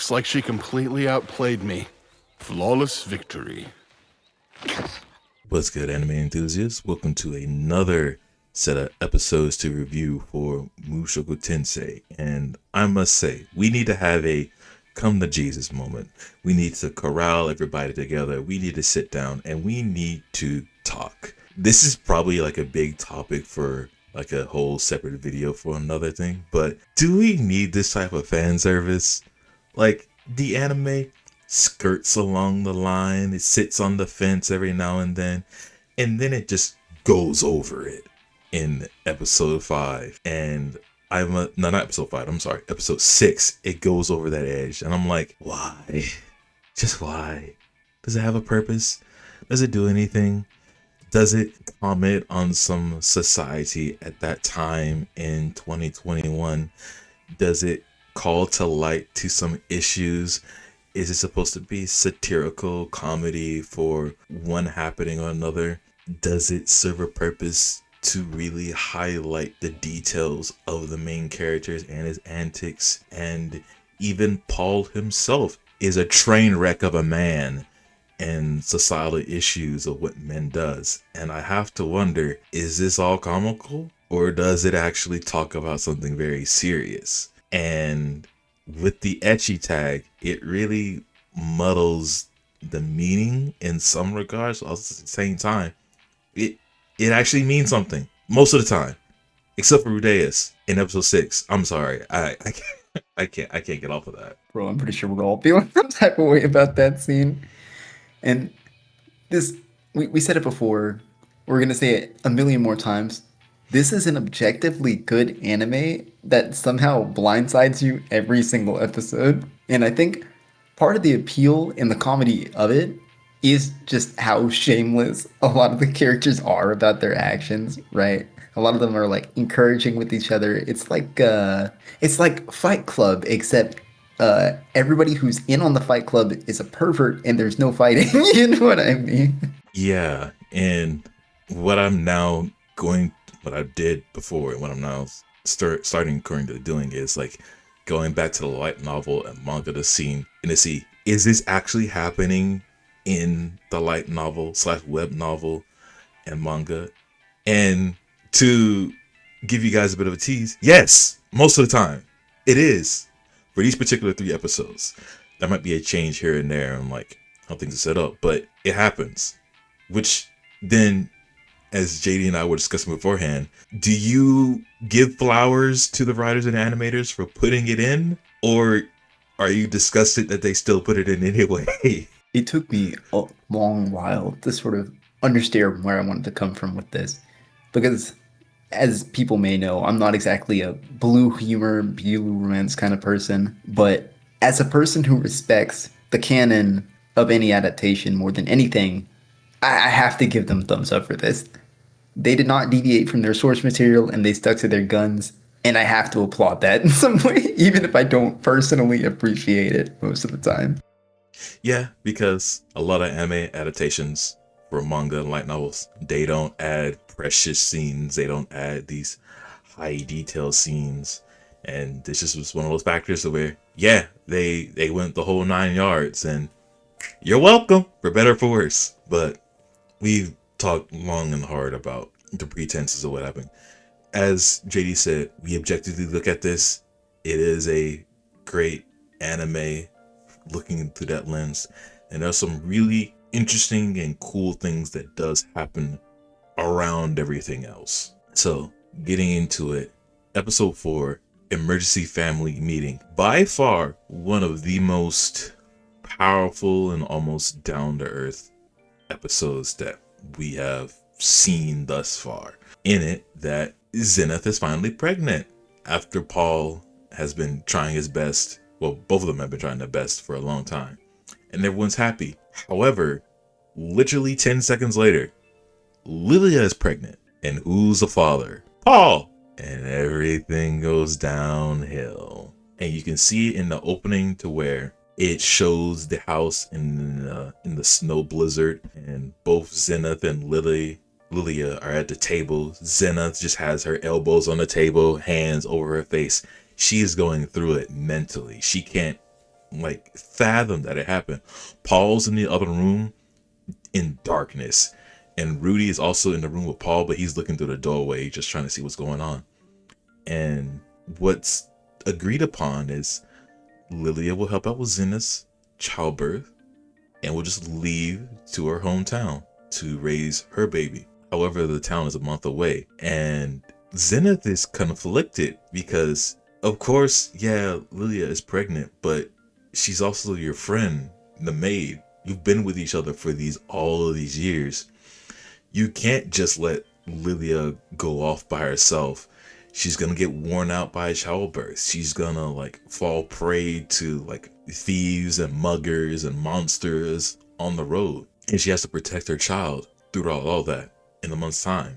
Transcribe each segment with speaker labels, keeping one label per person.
Speaker 1: Looks like she completely outplayed me. Flawless victory.
Speaker 2: What's good, anime enthusiasts? Welcome to another set of episodes to review for Mushoku Tensei. And I must say, we need to have a come to Jesus moment. We need to corral everybody together. We need to sit down and we need to talk. This is probably like a big topic for like a whole separate video for another thing. But do we need this type of fan service? Like, the anime skirts along the line, it sits on the fence every now and then it just goes over it in episode 5. And not episode 5, I'm sorry, episode 6, it goes over that edge. And I'm like, why? Just why? Does it have a purpose? Does it do anything? Does it comment on some society at that time in 2021? Does it call to light to some issues? Is it supposed to be satirical comedy for one happening or another? Does it serve a purpose to really highlight the details of the main characters and his antics? And even Paul himself is a train wreck of a man and societal issues of what men does. And I have to wonder, is this all comical or does it actually talk about something very serious? And with the ecchi tag, it really muddles the meaning in some regards. At the same time, it actually means something most of the time, except for Rudeus in episode 6. I'm sorry, I can't get off of that.
Speaker 3: Bro, I'm pretty sure we're all feeling some type of way about that scene. And this, we said it before, we're gonna say it a million more times. This is an objectively good anime that somehow blindsides you every single episode. And I think part of the appeal and the comedy of it is just how shameless a lot of the characters are about their actions, right? A lot of them are like encouraging with each other. It's like Fight Club, except everybody who's in on the Fight Club is a pervert and there's no fighting. You know what I mean?
Speaker 2: Yeah, and what I did before and what I'm now starting currently doing is like going back to the light novel and manga to see, is this actually happening in the light novel / web novel and manga? And to give you guys a bit of a tease, yes, most of the time it is. For these particular 3 episodes, there might be a change here and there on like how things are set up, but it happens. Which then, as JD and I were discussing beforehand, do you give flowers to the writers and animators for putting it in? Or are you disgusted that they still put it in anyway?
Speaker 3: It took me a long while to sort of understand where I wanted to come from with this. Because, as people may know, I'm not exactly a blue humor, blue romance kind of person. But as a person who respects the canon of any adaptation more than anything, I have to give them thumbs up for this. They did not deviate from their source material and they stuck to their guns. And I have to applaud that in some way, even if I don't personally appreciate it most of the time.
Speaker 2: Yeah, because a lot of anime adaptations for manga and light novels, they don't add precious scenes. They don't add these high detail scenes. And this just was one of those factors where, yeah, they went the whole 9 yards. And you're welcome, for better or for worse. But we've talked long and hard about the pretenses of what happened. As JD said, we objectively look at this. It is a great anime looking through that lens. And there's some really interesting and cool things that does happen around everything else. So getting into it, episode 4, Emergency Family Meeting. By far one of the most powerful and almost down-to-earth episodes that we have seen thus far. In it, that Zenith is finally pregnant after Paul has been trying his best. Well, both of them have been trying their best for a long time, and everyone's happy. However, literally 10 seconds later, Lilia is pregnant, and who's the father? Paul! And everything goes downhill. And you can see it in the opening to where it shows the house in the snow blizzard, and both Zenith and Lilia are at the table. Zenith just has her elbows on the table, hands over her face. She is going through it mentally. She can't like fathom that it happened. Paul's in the other room in darkness, and Rudy is also in the room with Paul, but he's looking through the doorway just trying to see what's going on. And what's agreed upon is Lilia will help out with Zena's childbirth and will just leave to her hometown to raise her baby. However, the town is a month away, and Zenith is conflicted because, of course, yeah, Lilia is pregnant, but she's also your friend, the maid. You've been with each other for all of these years. You can't just let Lilia go off by herself. She's gonna get worn out by childbirth. She's gonna like fall prey to like thieves and muggers and monsters on the road, and she has to protect her child throughout all that in a month's time.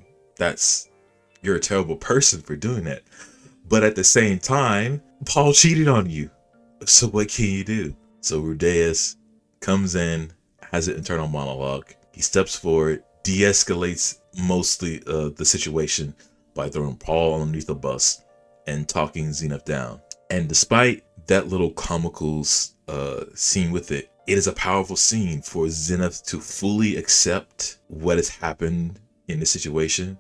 Speaker 2: You're a terrible person for doing that. But at the same time, Paul cheated on you. So what can you do? So Rudeus comes in, has an internal monologue. He steps forward, de-escalates mostly the situation by throwing Paul underneath the bus and talking Zenith down. And despite that little comical scene with it, it is a powerful scene for Zenith to fully accept what has happened in the situation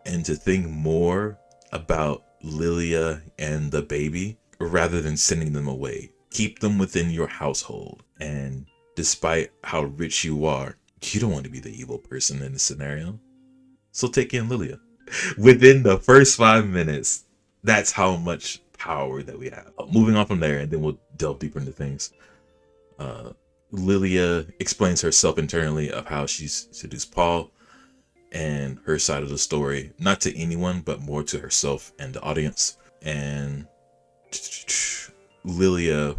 Speaker 2: and to think more about Lilia and the baby rather than sending them away. Keep them within your household. And despite how rich you are, you don't want to be the evil person in this scenario. So take in Lilia. Within the first 5 minutes, that's how much power that we have. Moving on from there, and then we'll delve deeper into things. Lilia explains herself internally of how she's seduced Paul and her side of the story, not to anyone, but more to herself and the audience. And Lilia,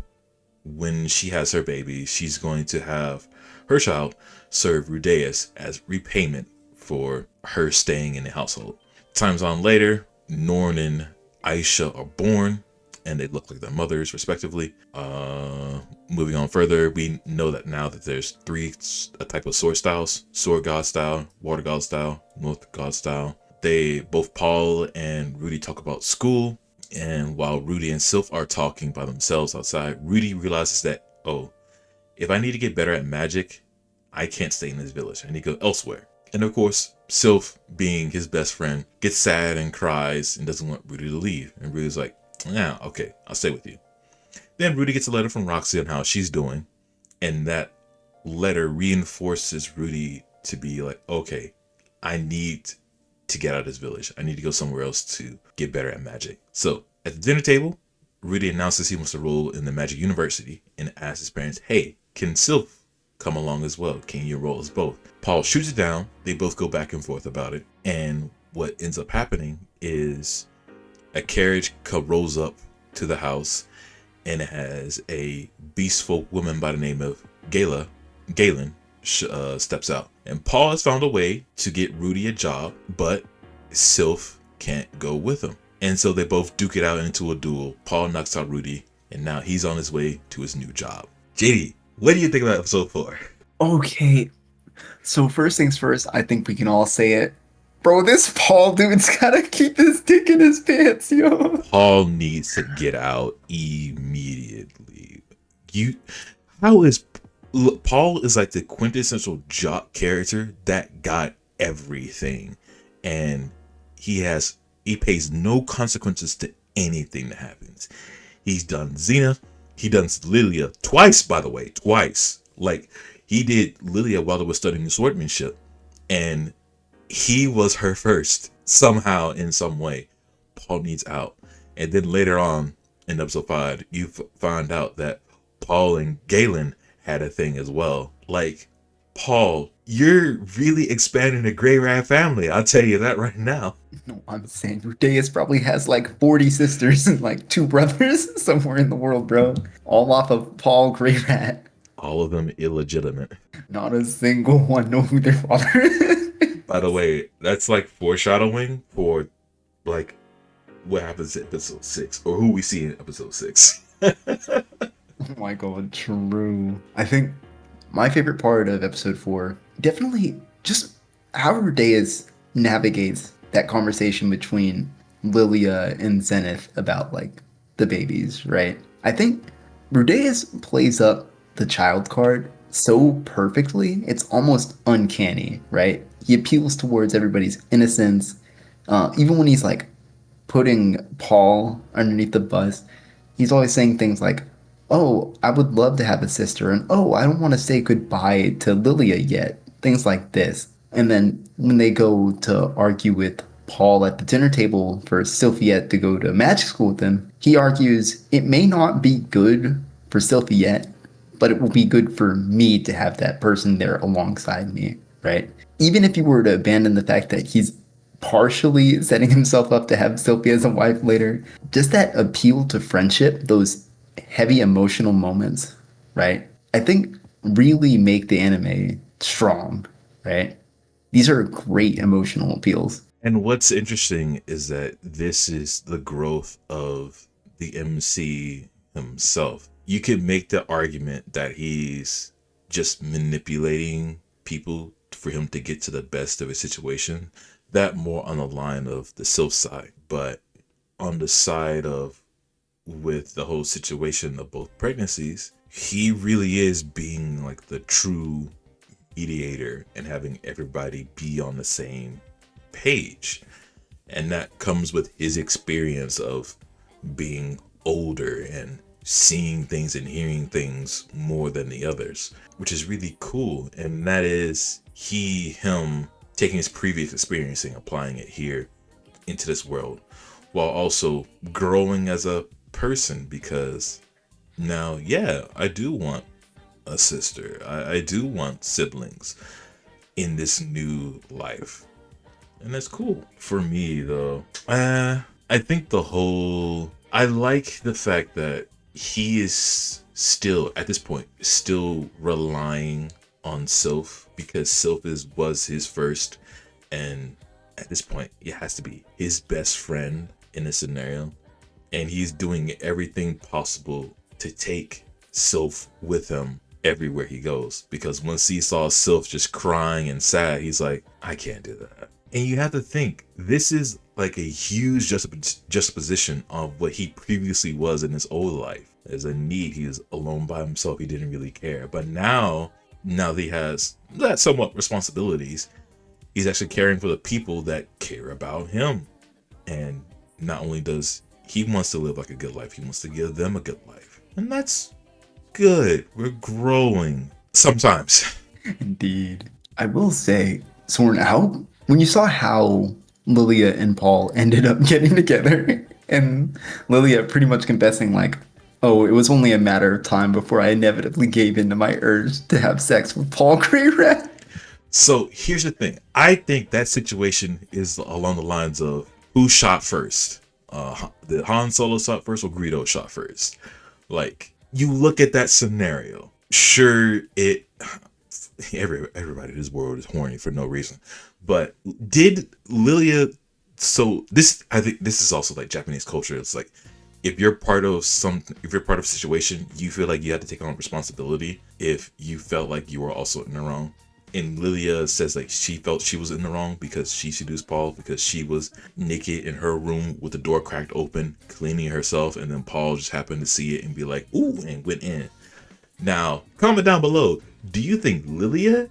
Speaker 2: when she has her baby, she's going to have her child serve Rudeus as repayment for her staying in the household. Times on later, Norn and Aisha are born, and they look like their mothers, respectively. Moving on further, we know that now that there's three type of sword styles: sword god style, water god style, north god style. Both Paul and Rudy talk about school, and while Rudy and Sylph are talking by themselves outside, Rudy realizes that, oh, if I need to get better at magic, I can't stay in this village. I need to go elsewhere. And of course, Sylph, being his best friend, gets sad and cries and doesn't want Rudy to leave. And Rudy's like, yeah, okay, I'll stay with you. Then Rudy gets a letter from Roxy on how she's doing. And that letter reinforces Rudy to be like, okay, I need to get out of this village. I need to go somewhere else to get better at magic. So at the dinner table, Rudy announces he wants to enroll in the Magic University and asks his parents, hey, can Sylph come along as well? Can you enroll us both? Paul shoots it down. They both go back and forth about it. And what ends up happening is a carriage rolls up to the house, and it has a beast folk woman by the name of Galen steps out. And Paul has found a way to get Rudy a job, but Sylph can't go with him. And so they both duke it out into a duel. Paul knocks out Rudy, and now he's on his way to his new job. JD, what do you think about episode 4?
Speaker 3: Okay, so first things first, I think we can all say it. Bro, this Paul dude's gotta keep his dick in his pants, yo.
Speaker 2: Paul needs to get out immediately. Paul is like the quintessential jock character that got everything, and he pays no consequences to anything that happens. He's done Xena, he done Lilia twice, by the way, twice. Like, he did Lilia while they were studying swordsmanship, and he was her first somehow, in some way. Paul needs out. And then later on in episode 5, you find out that Paul and Galen had a thing as well. Like, Paul, you're really expanding the Grey Rat family. I'll tell you that right now.
Speaker 3: No, I'm saying Rudeus probably has like 40 sisters and like 2 brothers somewhere in the world, bro. All off of Paul Grey Rat.
Speaker 2: All of them illegitimate.
Speaker 3: Not a single one know who their father is.
Speaker 2: By the way, that's like foreshadowing for like what happens in episode 6, or who we see in episode 6.
Speaker 3: Oh my god, true. I think my favorite part of episode 4, definitely just how Rudeus navigates that conversation between Lilia and Zenith about like the babies, right? I think Rudeus plays up the child card so perfectly, it's almost uncanny, right? He appeals towards everybody's innocence. Even when he's like putting Paul underneath the bus, he's always saying things like, "Oh, I would love to have a sister," and "Oh, I don't want to say goodbye to Lilia yet." Things like this. And then when they go to argue with Paul at the dinner table for Sylphiette to go to magic school with him, he argues it may not be good for Sylphiette, but it will be good for me to have that person there alongside me, right? Even if you were to abandon the fact that he's partially setting himself up to have Sylvia as a wife later, just that appeal to friendship, those heavy emotional moments, right? I think really make the anime strong, right? These are great emotional appeals.
Speaker 2: And what's interesting is that this is the growth of the MC himself. You could make the argument that he's just manipulating people for him to get to the best of a situation. That more on the line of the Sylph side. But on the side of with the whole situation of both pregnancies, he really is being like the true mediator and having everybody be on the same page. And that comes with his experience of being older and seeing things and hearing things more than the others, which is really cool. And that is him taking his previous experience and applying it here into this world, while also growing as a person, because now, yeah, I do want a sister. I do want siblings in this new life. And that's cool. For me, though, I think I like the fact that he is still, at this point, still relying on Sylph, because Sylph was his first, and at this point, it has to be his best friend in this scenario. And he's doing everything possible to take Sylph with him everywhere he goes, because once he saw Sylph just crying and sad, he's like, I can't do that. And you have to think, this is like a huge juxtaposition of what he previously was in his old life. As a need, he was alone by himself, he didn't really care. But now that he has that somewhat responsibilities, he's actually caring for the people that care about him. And not only does he wants to live like a good life, he wants to give them a good life. And that's good. We're growing sometimes.
Speaker 3: Indeed. I will say, Soren, when you saw how Lilia and Paul ended up getting together, and Lilia pretty much confessing, like, oh, it was only a matter of time before I inevitably gave in to my urge to have sex with Paul Greyrat.
Speaker 2: So here's the thing. I think that situation is along the lines of who shot first. Did Han Solo shot first or Greedo shot first? Like, you look at that scenario. Sure, everybody in this world is horny for no reason. But did Lilia? So this, I think, this is also like Japanese culture. It's like if you're part of a situation, you feel like you have to take on responsibility if you felt like you were also in the wrong. And Lilia says like she felt she was in the wrong because she seduced Paul because she was naked in her room with the door cracked open, cleaning herself, and then Paul just happened to see it and be like, ooh, and went in. Now, comment down below, do you think Lilia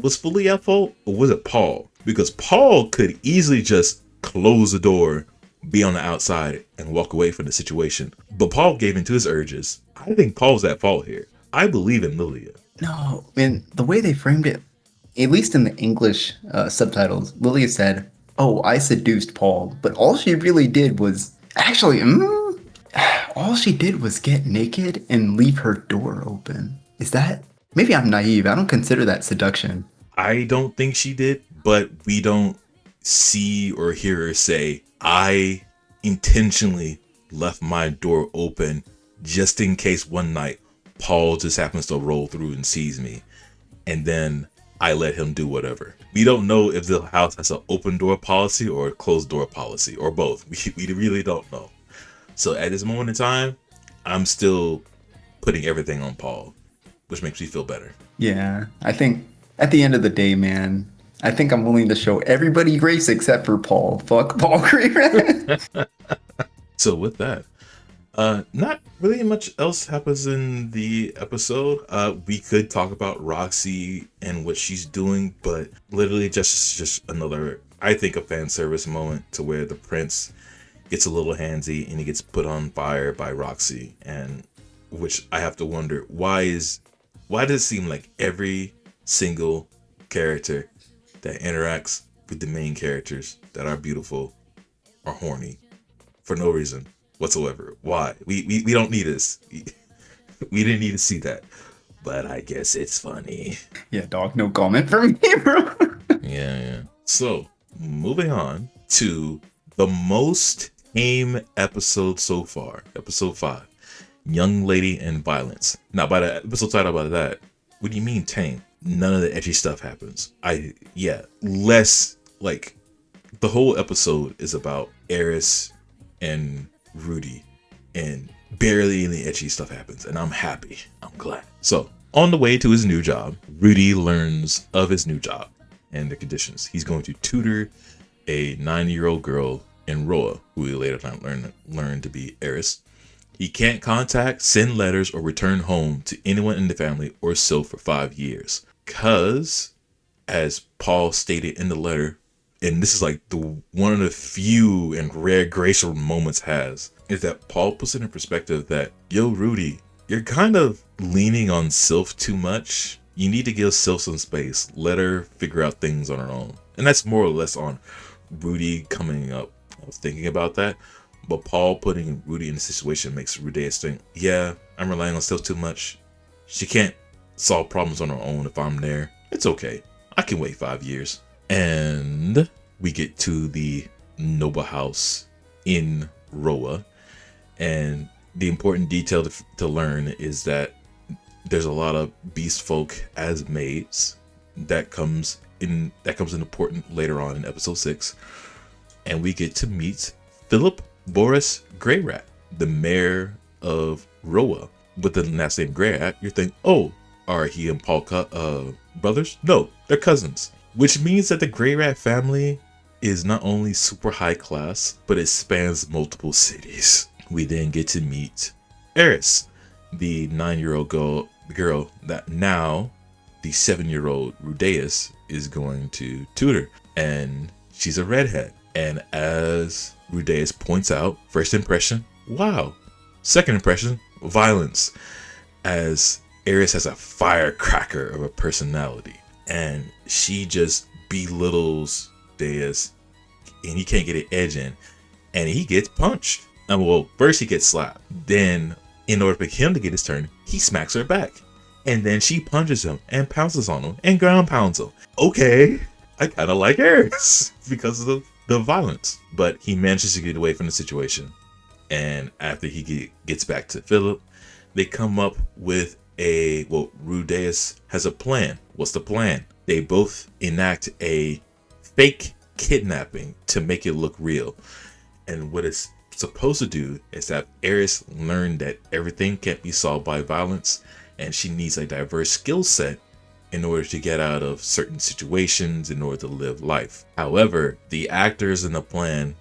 Speaker 2: was fully at fault, or was it Paul? Because Paul could easily just close the door, be on the outside, and walk away from the situation. But Paul gave in to his urges. I think Paul's at fault here. I believe in Lilia.
Speaker 3: No, man, the way they framed it, at least in the English subtitles, Lilia said, oh, I seduced Paul, but all she really did was actually, all she did was get naked and leave her door open. Is that, maybe I'm naive, I don't consider that seduction.
Speaker 2: I don't think she did, but we don't see or hear her say, I intentionally left my door open just in case one night Paul just happens to roll through and sees me, and then I let him do whatever. We don't know if the house has an open door policy or a closed door policy, or both. We really don't know. So at this moment in time, I'm still putting everything on Paul, which makes me feel better.
Speaker 3: Yeah, I think at the end of the day, man, I think I'm willing to show everybody grace except for Paul. Fuck Paul Greyrat.
Speaker 2: So with that, Not really much else happens in the episode. We could talk about Roxy and what she's doing, but literally just another, I think, a fan service moment to where the prince gets a little handsy and he gets put on fire by Roxy, and which I have to wonder why does it seem like every single character that interacts with the main characters that are beautiful are horny for no reason whatsoever. Why? We don't need this. We didn't need to see that. But I guess it's funny.
Speaker 3: Yeah, dog, no comment from me, bro.
Speaker 2: Yeah. So, moving on to the most tame episode so far. Episode 5. Young Lady and Violence. Now, by the episode title about that, what do you mean tame? None of the edgy stuff happens. Less, like, the whole episode is about Eris and Rudy, and barely any edgy stuff happens, and I'm happy. I'm glad. So, on the way to his new job, Rudy learns of his new job and the conditions. He's going to tutor a 9-year-old girl in Roa, who we later learn to be Eris. He can't contact, send letters, or return home to anyone in the family or so for 5 years. Because, as Paul stated in the letter, and this is like one of the few and rare graceful moments has, is that Paul puts it in perspective that, yo, Rudy, you're kind of leaning on Sylph too much. You need to give Sylph some space. Let her figure out things on her own. And that's more or less on Rudy coming up. I was thinking about that. But Paul putting Rudy in a situation makes Rudeus think, yeah, I'm relying on Sylph too much. She can't solve problems on her own if I'm there. It's okay. I can wait 5 years. And we get to the noble house in Roa. And the important detail to learn is that there's a lot of beast folk as maids. That comes in important later on in episode 6. And we get to meet Philip Boris Greyrat, the mayor of Roa. With the last name Greyrat, you think, oh, are he and Paul brothers? No, they're cousins. Which means that the Greyrat family is not only super high class, but it spans multiple cities. We then get to meet Eris, the 9-year-old girl that now the 7-year-old Rudeus is going to tutor. And she's a redhead. And as Rudeus points out, first impression, wow. Second impression, violence. As Eris has a firecracker of a personality. And she just belittles Deus, and he can't get an edge in, and he gets punched. And well, first he gets slapped. Then, in order for him to get his turn, he smacks her back, and then she punches him and pounces on him and ground pounds him. Okay, I kind of like Eris because of the violence, but he manages to get away from the situation. And after he gets back to Philip, they come up with Rudeus has a plan. What's the plan? They both enact a fake kidnapping to make it look real. And what it's supposed to do is that Eris learned that everything can't be solved by violence, and she needs a diverse skill set in order to get out of certain situations in order to live life. However, the actors in the plan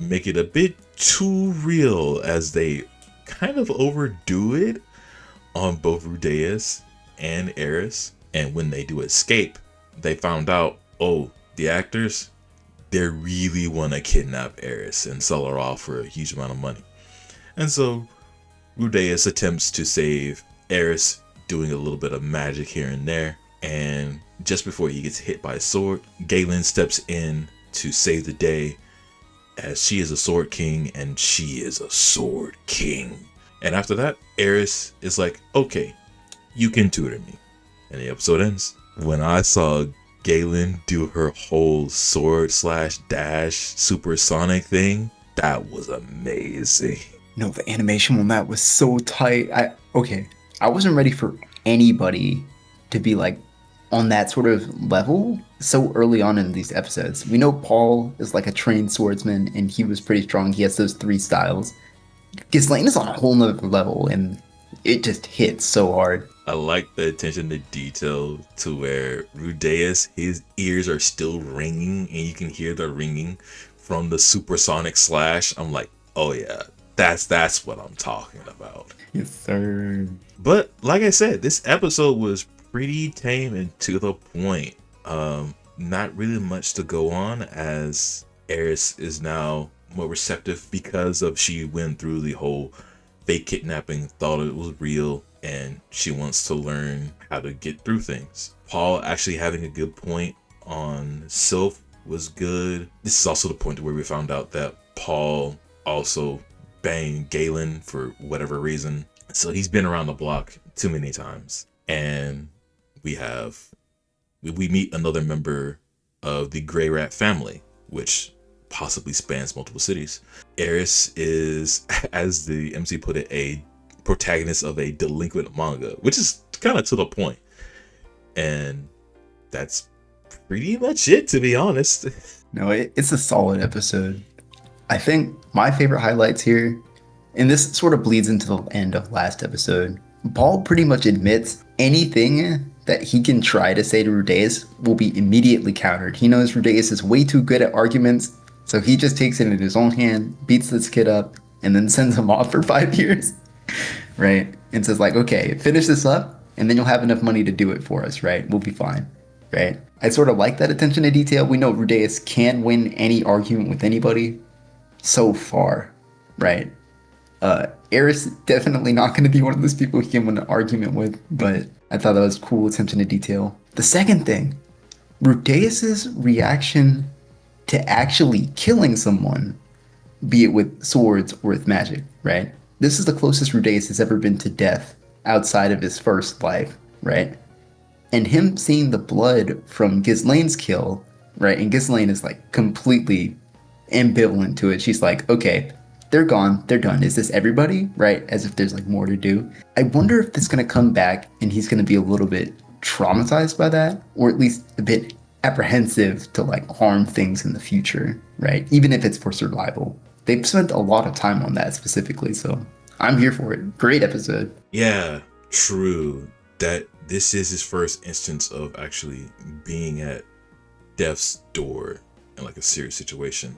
Speaker 2: make it a bit too real as they kind of overdo it on both Rudeus and Eris. And when they do escape, they found out, oh, the actors, they really want to kidnap Eris and sell her off for a huge amount of money. And so Rudeus attempts to save Eris, doing a little bit of magic here and there. And just before he gets hit by a sword, Galen steps in to save the day, as she is a sword king and she is a sword king. And after that, Eris is like, okay, you can tutor me. And the episode ends. When I saw Galen do her whole sword / dash supersonic thing, that was amazing.
Speaker 3: No, the animation on that was so tight. I wasn't ready for anybody to be like on that sort of level so early on in these episodes. We know Paul is like a trained swordsman and he was pretty strong. He has those 3 styles. Ghislaine is on a whole nother level and it just hits so hard.
Speaker 2: I like the attention to detail to where Rudeus, his ears are still ringing and you can hear the ringing from the supersonic slash. I'm like, oh yeah, That's what I'm talking about.
Speaker 3: Yes, sir.
Speaker 2: But like I said, this episode was pretty tame and to the point. Not really much to go on, as Eris is now more receptive because of she went through the whole fake kidnapping, thought it was real, and she wants to learn how to get through things. Paul actually having a good point on Sylph was good. This is also the point where we found out that Paul also banged Galen for whatever reason. So he's been around the block too many times. And we meet another member of the Grey Rat family, which possibly spans multiple cities. Eris is, as the MC put it, a protagonist of a delinquent manga, which is kind of to the point. And that's pretty much it, to be honest.
Speaker 3: No, it's a solid episode. I think my favorite highlights here, and this sort of bleeds into the end of last episode, Paul pretty much admits anything that he can try to say to Rudeus will be immediately countered. He knows Rudeus is way too good at arguments, so he just takes it in his own hand, beats this kid up, and then sends him off for 5 years, right? And says like, okay, finish this up, and then you'll have enough money to do it for us, right? We'll be fine, right? I sort of like that attention to detail. We know Rudeus can win any argument with anybody so far, right? Eris definitely not going to be one of those people he can win an argument with, but I thought that was cool attention to detail. The second thing, Rudeus's reaction to actually killing someone, be it with swords or with magic, right? This is the closest Rudeus has ever been to death outside of his first life, right? And him seeing the blood from Ghislaine's kill, right? And Ghislaine is like completely ambivalent to it. She's like, okay, they're gone, they're done. Is this everybody? Right? As if there's like more to do. I wonder if it's gonna come back and he's gonna be a little bit traumatized by that, or at least a bit apprehensive to like harm things in the future, right? Even if it's for survival. They've spent a lot of time on that specifically, so I'm here for it. Great episode.
Speaker 2: Yeah, true. That this is his first instance of actually being at death's door in like a serious situation.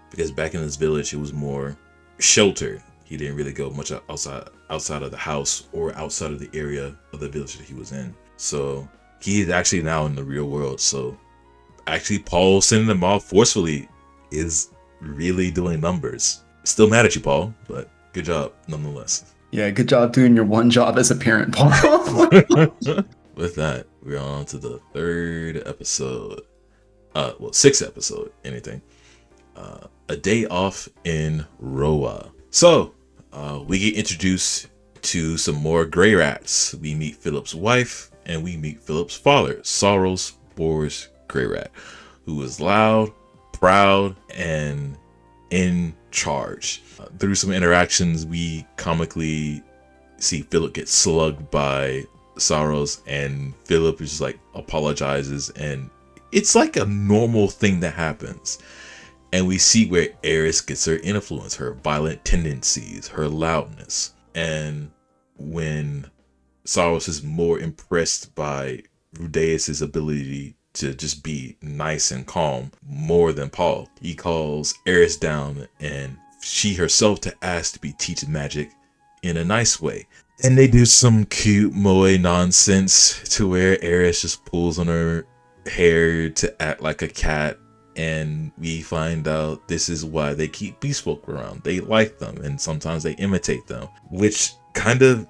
Speaker 2: Because back in this village, it was more sheltered. He didn't really go much outside of the house or outside of the area of the village that he was in. So he's actually now in the real world. So actually, Paul sending them off forcefully is really doing numbers. Still mad at you, Paul, but good job nonetheless.
Speaker 3: Yeah, good job doing your one job as a parent, Paul.
Speaker 2: With that, we're on to the third episode. Sixth episode, anything. A day off in Roa. So, we get introduced to some more Grey Rats. We meet Philip's wife, and we meet Philip's father, Saros Boris Grey Rat, who is loud, proud, and in charge. Through some interactions, we comically see Philip get slugged by Saros, and Philip is just like apologizes, and it's like a normal thing that happens. And we see where Eris gets her influence, her violent tendencies, her loudness. And when Saros is more impressed by Rudeus' ability to just be nice and calm more than Paul, he calls Eris down and she herself to ask to be teaching magic in a nice way. And they do some cute moe nonsense to where Eris just pulls on her hair to act like a cat. And we find out this is why they keep beast folk around. They like them, and sometimes they imitate them, which kind of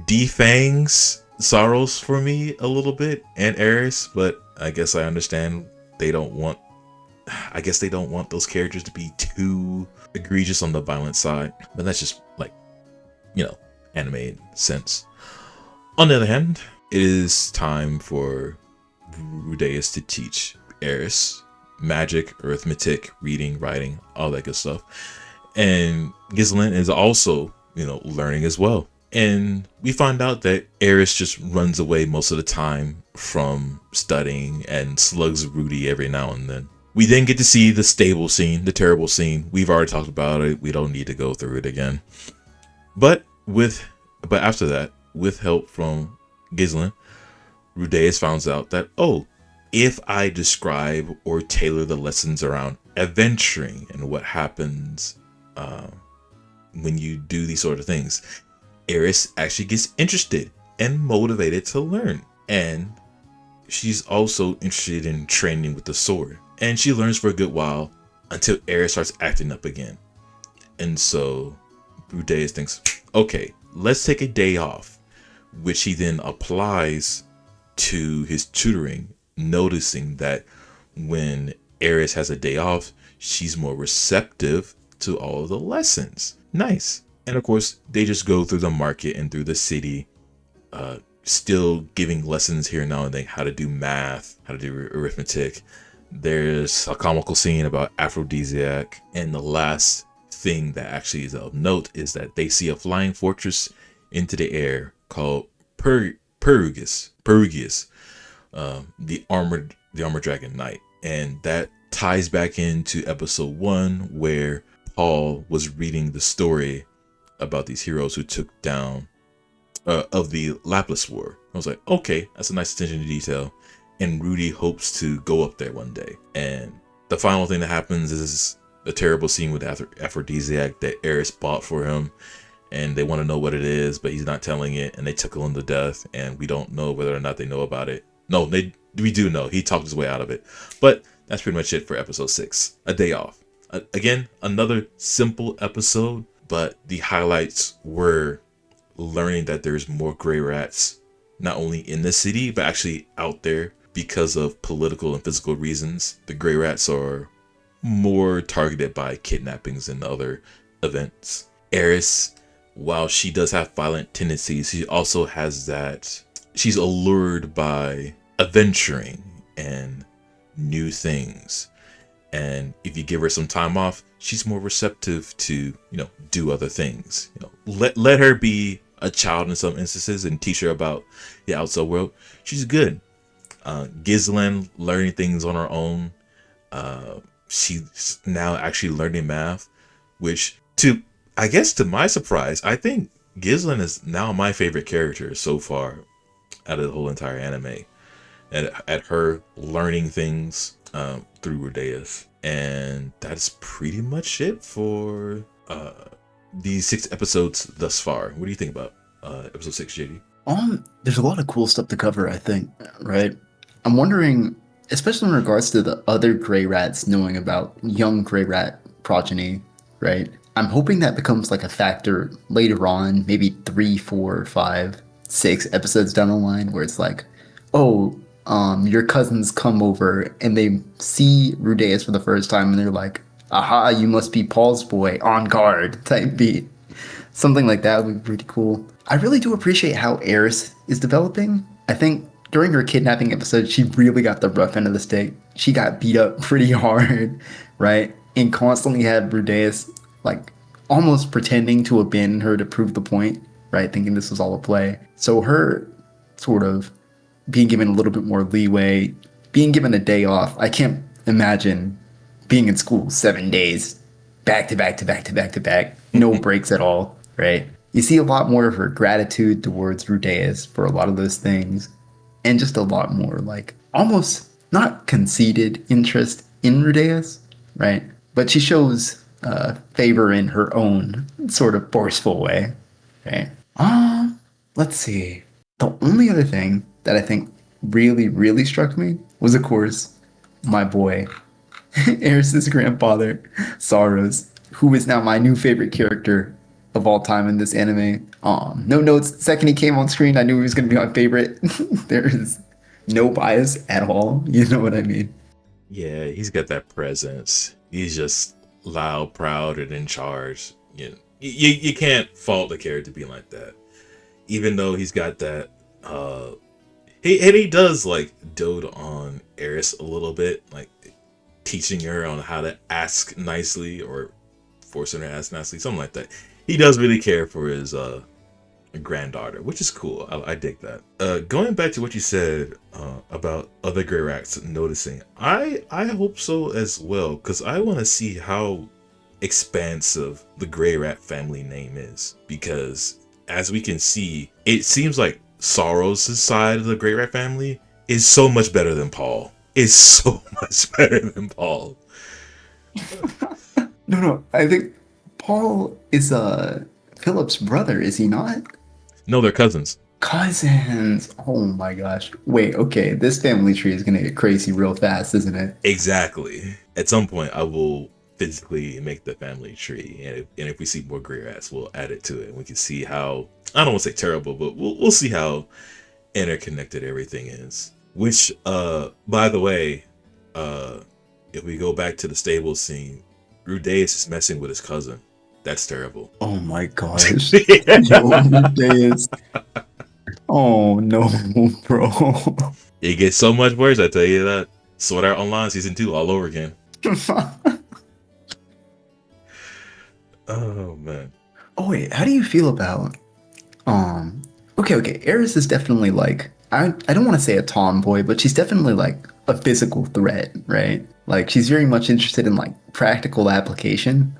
Speaker 2: defangs Saros for me a little bit, and Eris. But I guess I understand they don't want those characters to be too egregious on the violent side. But that's just like, anime sense. On the other hand, it is time for Rudeus to teach Eris magic, arithmetic, reading, writing, all that good stuff. And Ghislaine is also, learning as well. And we find out that Eris just runs away most of the time from studying and slugs Rudy every now and then. We then get to see the stable scene, the terrible scene. We've already talked about it. We don't need to go through it again. But after that, with help from Ghislaine, Rudeus finds out that, if I describe or tailor the lessons around adventuring and what happens when you do these sort of things. Eris actually gets interested and motivated to learn. And she's also interested in training with the sword. And she learns for a good while until Eris starts acting up again. And so Rudeus thinks, okay, let's take a day off, which he then applies to his tutoring, noticing that when Eris has a day off, she's more receptive to all of the lessons. Nice. And of course, they just go through the market and through the city, still giving lessons here and now and then, how to do math, how to do arithmetic. There's a comical scene about aphrodisiac. And the last thing that actually is of note is that they see a flying fortress into the air called Perugius, the armored dragon knight. And that ties back into episode 1, where Paul was reading the story about these heroes who took down of the Lapis War. I was like, okay, that's a nice attention to detail. And Rudy hopes to go up there one day. And the final thing that happens is a terrible scene with aphrodisiac that Eris bought for him. And they want to know what it is, but he's not telling it. And they tickle him to death. And we don't know whether or not they know about it. No, we do know. He talked his way out of it. But that's pretty much it for episode 6. A day off. Again, another simple episode. But the highlights were learning that there's more gray rats, not only in the city, but actually out there because of political and physical reasons. The gray rats are more targeted by kidnappings and other events. Eris, while she does have violent tendencies, she also has that she's allured by adventuring and new things. And if you give her some time off, she's more receptive to, do other things. Let her be a child in some instances and teach her about the outside world. She's good. Ghislaine learning things on her own. She's now actually learning math, which to my surprise, I think Ghislaine is now my favorite character so far out of the whole entire anime. At her learning things through Rudeus. And that's pretty much it for these 6 episodes thus far. What do you think about episode 6, JD?
Speaker 3: There's a lot of cool stuff to cover, I think, right? I'm wondering, especially in regards to the other gray rats knowing about young gray rat progeny, right? I'm hoping that becomes like a factor later on, maybe 3, 4, 5, 6 episodes down the line, where it's like, oh, your cousins come over and they see Rudeus for the first time and they're like, aha, you must be Paul's boy, on guard type beat. Something like that would be pretty cool. I really do appreciate how Eris is developing. I think during her kidnapping episode, she really got the rough end of the stick. She got beat up pretty hard, right? And constantly had Rudeus like almost pretending to abandon her to prove the point, right? Thinking this was all a play. So her sort of being given a little bit more leeway, being given a day off. I can't imagine being in school 7 days, back to back to back to back to back, no breaks at all, right? You see a lot more of her gratitude towards Rudeus for a lot of those things, and just a lot more like almost not conceited interest in Rudeus, right? But she shows favor in her own sort of forceful way, right? Let's see. The only other thing that I think really, really struck me was, of course, my boy, Eris's grandfather, Saros, who is now my new favorite character of all time in this anime. No notes. The second he came on screen, I knew he was going to be my favorite. There is no bias at all. You know what I mean?
Speaker 2: Yeah, he's got that presence. He's just loud, proud, and in charge. You can't fault the character being like that. Even though he's got that he does like dote on Eris a little bit, like teaching her on how to ask nicely or forcing her to ask nicely, something like that. He does really care for his granddaughter, which is cool. I dig that. Going back to what you said about other gray rats noticing, I hope so as well, because I want to see how expansive the gray rat family name is, because as we can see, it seems like Saros' side of the Great Rat family is so much better than Paul. It's so much better than Paul.
Speaker 3: No, I think Paul is Philip's brother, is he not?
Speaker 2: No, they're cousins.
Speaker 3: Cousins. Oh my gosh. Wait, okay. This family tree is gonna get crazy real fast, isn't it?
Speaker 2: Exactly. At some point, I will physically make the family tree, and if we see more gray rats, we'll add it to it. We can see how, I don't want to say terrible, but we'll see how interconnected everything is. Which, by the way, if we go back to the stable scene, Rudeus is messing with his cousin. That's terrible.
Speaker 3: Oh my gosh. Yo, Rudeus. Oh no, bro.
Speaker 2: It gets so much worse, I tell you that. Sword Art Online Season 2 all over again. Oh, man.
Speaker 3: Oh wait, how do you feel about okay, Eris is definitely like I don't want to say a tomboy, but she's definitely like a physical threat, right? Like she's very much interested in like practical application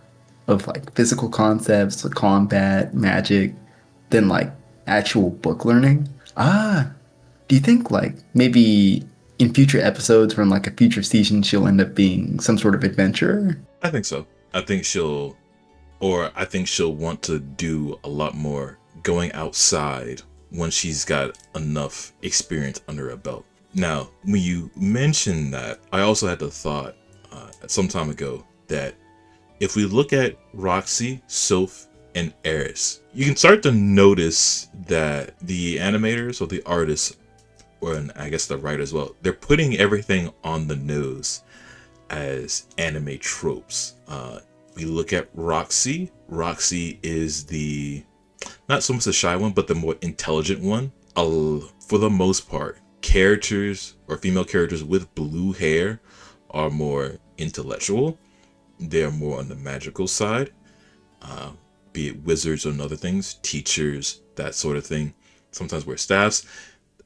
Speaker 3: of like physical concepts, like combat, magic, than like actual book learning. Do you think like maybe in future episodes or in like a future season she'll end up being some sort of adventurer?
Speaker 2: I think so. I think she'll want to do a lot more going outside when she's got enough experience under her belt. Now, when you mentioned that, I also had the thought some time ago that if we look at Roxy, Soph, and Eris, you can start to notice that the animators or the artists, or I guess the writers as well, they're putting everything on the nose as anime tropes. We look at Roxy. Roxy is the, not so much the shy one, but the more intelligent one. For the most part, characters or female characters with blue hair are more intellectual. They're more on the magical side, be it wizards and other things, teachers, that sort of thing. Sometimes wear staffs.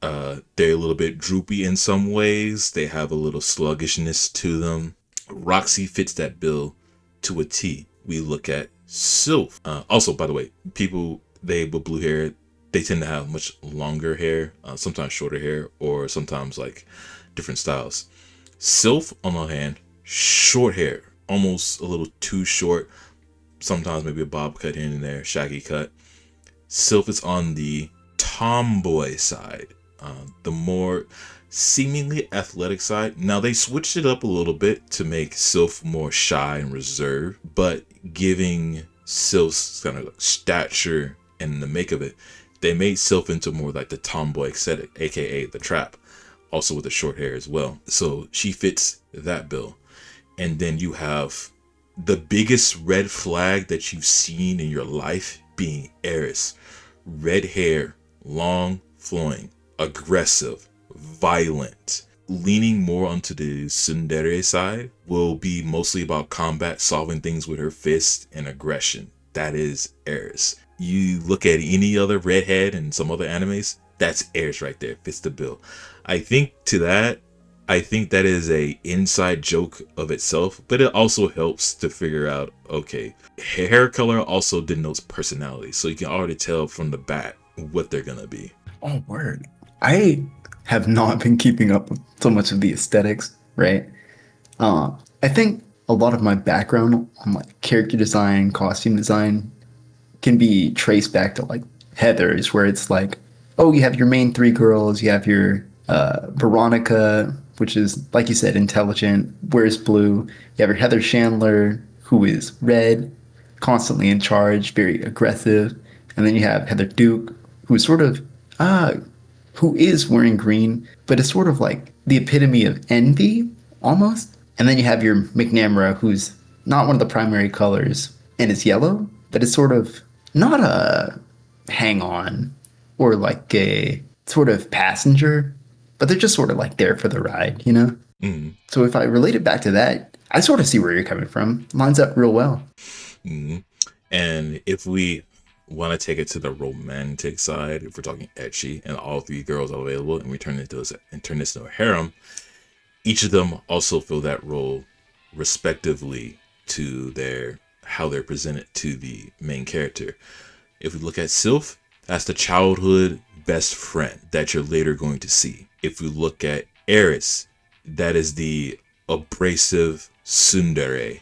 Speaker 2: They're a little bit droopy in some ways. They have a little sluggishness to them. Roxy fits that bill to a T. We look at Sylph. Also, by the way, people with blue hair, they tend to have much longer hair, sometimes shorter hair, or sometimes like different styles. Sylph, on the other hand, short hair, almost a little too short. Sometimes maybe a bob cut here and there, shaggy cut. Sylph is on the tomboy side, the more seemingly athletic side. Now they switched it up a little bit to make Sylph more shy and reserved, but giving Sylph's kind of like stature and the make of it, they made Sylph into more like the tomboy aesthetic, aka the trap, also with the short hair as well. So she fits that bill. And then you have the biggest red flag that you've seen in your life being Eris. Red hair, long, flowing, aggressive, violent, leaning more onto the tsundere side, will be mostly about combat, solving things with her fists and aggression. That is Eris. You look at any other redhead in some other animes, that's Eris right there, fits the bill. I think that is a inside joke of itself, but it also helps to figure out, okay, hair color also denotes personality, so you can already tell from the bat what they're gonna be.
Speaker 3: Oh, word. I have not been keeping up with so much of the aesthetics, right? I think a lot of my background on like character design, costume design can be traced back to like Heather's, where it's like, oh, you have your main three girls, you have your Veronica, which is, like you said, intelligent, wears blue. You have your Heather Chandler, who is red, constantly in charge, very aggressive. And then you have Heather Duke, who's sort of, who is wearing green, but is sort of like the epitome of envy, almost. And then you have your McNamara, who's not one of the primary colors and is yellow, but it's sort of not a hang-on or like a sort of passenger, but they're just sort of like there for the ride, you know?
Speaker 2: Mm.
Speaker 3: So if I relate it back to that, I sort of see where you're coming from. Lines up real well.
Speaker 2: Mm. And if we want to take it to the romantic side, if we're talking ecchi and all three girls are available and we turn this into a harem, each of them also fill that role respectively to how they're presented to the main character. If we look at Sylph, that's the childhood best friend that you're later going to see. If we look at Eris, that is the abrasive tsundere.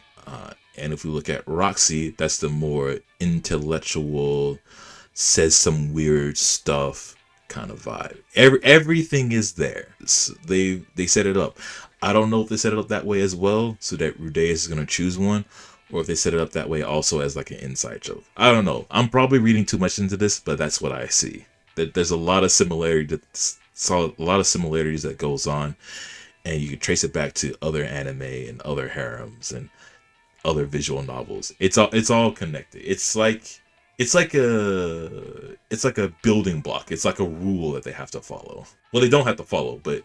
Speaker 2: And if we look at Roxy, that's the more intellectual, says some weird stuff kind of vibe. Everything is there. They set it up. I don't know if they set it up that way as well, so that Rudeus is gonna choose one, or if they set it up that way also as like an inside joke. I don't know. I'm probably reading too much into this, but that's what I see. That there's a lot of similarity. Saw a lot of similarities that goes on, and you can trace it back to other anime and other harems and other visual novels. It's all connected. It's like a building block. It's like a rule that they have to follow. Well, they don't have to follow, but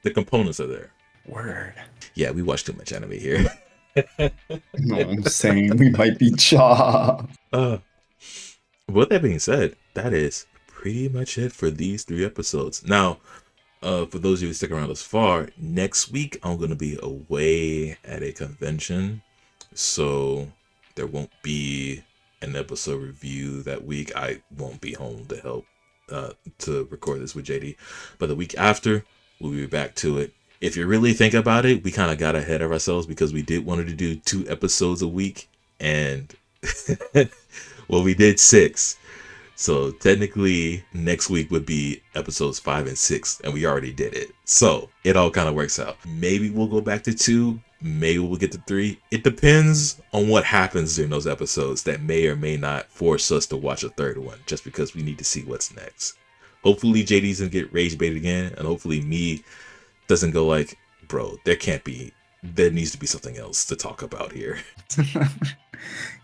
Speaker 2: the components are there.
Speaker 3: Word.
Speaker 2: Yeah, we watch too much anime here.
Speaker 3: No, I'm saying we might be chopped.
Speaker 2: uh, with that being said, that is pretty much it for these 3 episodes. Now, for those of you who stick around this far, next week I'm going to be away at a convention, so there won't be an episode review that week. I won't be home to help to record this with JD, but the week after we'll be back to it. If you really think about it, we kind of got ahead of ourselves because we did want to do 2 episodes a week, and well, we did 6. So technically next week would be episodes 5 and 6, and we already did it. So it all kind of works out. Maybe we'll go back to 2. Maybe we'll get to 3. It depends on what happens during those episodes that may or may not force us to watch a 3rd one, just because we need to see what's next. Hopefully JD's gonna get rage baited again, and hopefully me doesn't go like, bro, there needs to be something else to talk about here.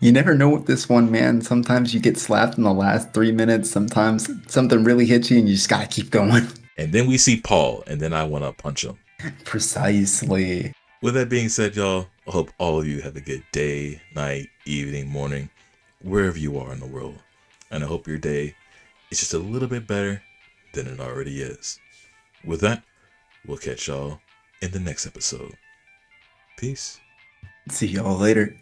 Speaker 3: You never know with this one, man. Sometimes you get slapped in the last 3 minutes. Sometimes something really hits you and you just gotta keep going.
Speaker 2: And then we see Paul, and then I want to punch him.
Speaker 3: Precisely.
Speaker 2: With that being said, y'all, I hope all of you have a good day, night, evening, morning, wherever you are in the world. And I hope your day is just a little bit better than it already is. With that, we'll catch y'all in the next episode. Peace.
Speaker 3: See y'all later.